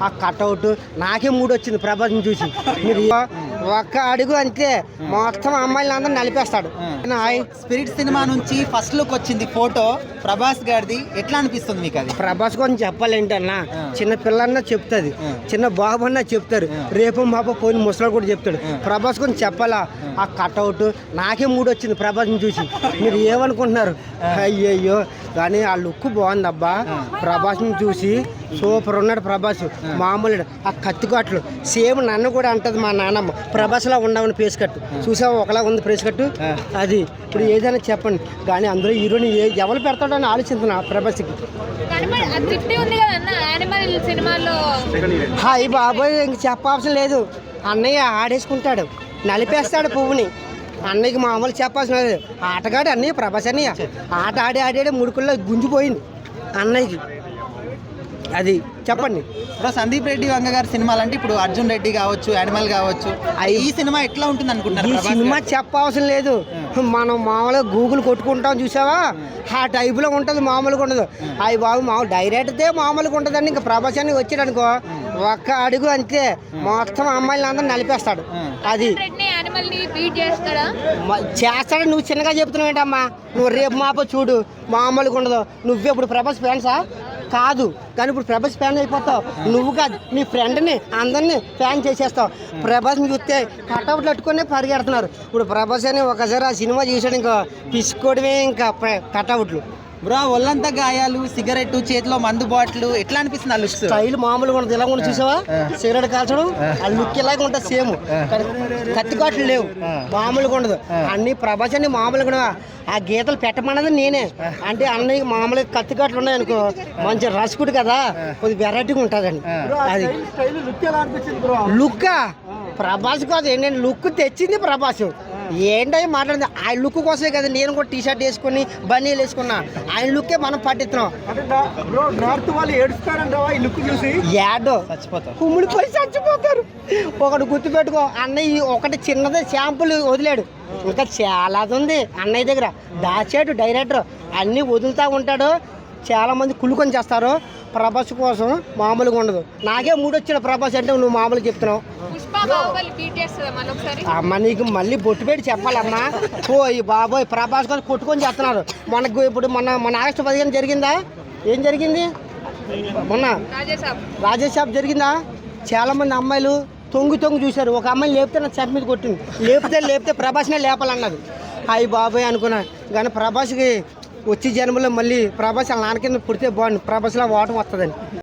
ఆ కట్అవుట్ నాకే మూడు వచ్చింది ప్రభాస్ని చూసి. మీరు ఒక్క అడుగు అంతే మొత్తం అమ్మాయిలు అందరూ నలిపేస్తాడు. స్పిరిట్ సినిమా నుంచి ఫస్ట్ లుక్ వచ్చింది ఫోటో ప్రభాస్ గారిది, ఎట్లా అనిపిస్తుంది మీకు అది? ప్రభాస్ గురించి చెప్పాలంటే అన్న, చిన్న పిల్లన్నా చెప్తుంది, చిన్న బాబు అన్నా చెప్తారు, రేపు మాప పోయిన ముసలాడు కూడా చెప్తాడు. ప్రభాస్ గురించి చెప్పాలా? ఆ కట్అవుట్ నాకే మూడు వచ్చింది ప్రభాస్ని చూసి. మీరు ఏమనుకుంటున్నారు? అయ్యయ్యో కానీ ఆ లుక్ బాగుంది అబ్బా. ప్రభాస్ని చూసి సూపర్ ఉన్నాడు ప్రభాస్, మామూలు. ఆ కత్తికట్లు సేమ్ నన్ను కూడా అంటది మా నాన్నమ్మ, ప్రభాస్లా ఉండవని ఫేస్ కట్టు చూసావా, ఒకలా ఉంది ఫేస్ కట్టు. అది ఇప్పుడు ఏదైనా చెప్పండి కానీ అందులో హీరోని ఎవరు పెడతాడో అని ఆలోచిస్తున్నా ప్రభాస్కి. హాయ్ బాబోయ్ ఇంక చెప్పాల్సిన లేదు, అన్నయ్య ఆడేసుకుంటాడు, నలిపేస్తాడు పువ్వుని. అన్నయ్యకి మామూలు చెప్పాల్సిన లేదు, ఆటగాడు అన్నయ్య ప్రభాస్ అన్నయ్య. ఆట ఆడి ముడుకుల్లో గుంజిపోయింది అన్నయ్యకి. అది చెప్పండి. ఇప్పుడు సందీప్ రెడ్డి వంగ గారి సినిమాలు అంటే ఇప్పుడు అర్జున్ రెడ్డి కావచ్చు, యానిమల్ కావచ్చు, ఈ సినిమా ఎట్లా ఉంటుంది అనుకుంటున్నారు? ఈ సినిమా చెప్పవసరం లేదు, మనం మామూలుగా గూగుల్ కొట్టుకుంటాం చూసావా, ఆ టైపులో ఉంటుంది, మామూలుగా ఉండదు. అవి బాబు మామూలు డైరెక్ట్దే మామూలుగా ఉంటుందండి. ఇంకా ప్రభాస్ అని వచ్చాడు అనుకో ఒక్క అడుగు అంతే మొత్తం అమ్మాయిలు అందరూ నలిపేస్తాడు. అది చేస్తాడు. నువ్వు చిన్నగా చెప్తున్నావు ఏంటమ్మా, నువ్వు రేపు మాపో చూడు మామూలుగా ఉండదు. నువ్వే ఇప్పుడు ప్రభాస్ ఫ్యాన్సా? కాదు, కానీ ఇప్పుడు ప్రభాస్ ఫ్యాన్ అయిపోతావు. నువ్వు కాదు, నీ ఫ్రెండ్ని అందరినీ ఫ్యాన్ చేసేస్తావు. ప్రభాస్ని చూస్తే కట్అవుట్లు పెట్టుకునే పరిగెడుతున్నారు. ఇప్పుడు ప్రభాస్ అని ఒకసారి ఆ సినిమా చూసాడు ఇంకా తీసుకోవడమే ఇంకా కట్అవుట్లు. బ్రో ఒళ్ళంతా గాయాలు, సిగరెట్, చేతిలో మందు బాటిల్, ఎట్లా అనిపిస్తుంది ఆ లుక్? స్టైల్ మామూలుగా ఉండదు, ఇలా కూడా చూసావా, సిగరెట్ కాల్చడం ఆ లుక్ ఇలాగే ఉంటుంది సేమ్. కత్తికాట్లు లేవు, మామూలుగా ఉండదు. అన్ని ప్రభాస్ అన్ని మామూలుగా. ఆ గీతలు పెట్టమన్నది నేనే, అంటే అన్నయ్య మామూలుగా కత్తికాట్లు ఉన్నాయనుకో మంచి రసకుడు కదా, కొద్ది వెరైటీగా ఉంటుందండి. అది లుక్ ప్రభాస్ కాదు ఏంటంటే లుక్ తెచ్చింది ప్రభాస్. ఏంటో మాట్లాడింది ఆయన లుక్ కోసమే కదా నేను కూడా టీ షర్ట్ వేసుకుని బన్నీలు వేసుకున్నా. ఆయన లుక్కే మనం పట్టిస్తున్నాం. యాడో కుమ్మిడిపోయి చచ్చిపోతారు. ఒకటి గుర్తుపెట్టుకో, అన్నయ్య ఒకటి చిన్నదే శాంపుల్ వదిలాడు, ఇంకా చాలా ఉంది అన్నయ్య దగ్గర దాచాడు డైరెక్టర్. అన్నీ వదులుతూ ఉంటాడు, చాలామంది కుళ్ళుకొని చేస్తారు. ప్రభాస్ కోసం మామూలుగా ఉండదు. నాకే మూడు వచ్చిన ప్రభాస్ అంటే నువ్వు మామూలుగా చెప్తున్నావు అమ్మ. నీకు మళ్ళీ బొట్టు పెట్టి చెప్పాలమ్మా. ఓ ఈ బాబోయ్ ప్రభాస్ కోసం కొట్టుకొని చేస్తున్నారు. మనకు ఇప్పుడు మన ఆగస్టు 15 జరిగిందా? ఏం జరిగింది మొన్న? రాజేష్ జరిగిందా? చాలామంది అమ్మాయిలు తొంగి చూశారు. ఒక అమ్మాయిని లేపితే నా చెప్ మీద కొట్టింది. లేపితే ప్రభాస్నే లేపాలన్నది. అయ్యి బాబోయ్ అనుకున్నా. కానీ ప్రభాస్కి వచ్చే జన్మలో మళ్ళీ ప్రభాస్ నాన్న కింద పుడితే బాగుంది, ప్రభాస్లో ఓటం వస్తుందని.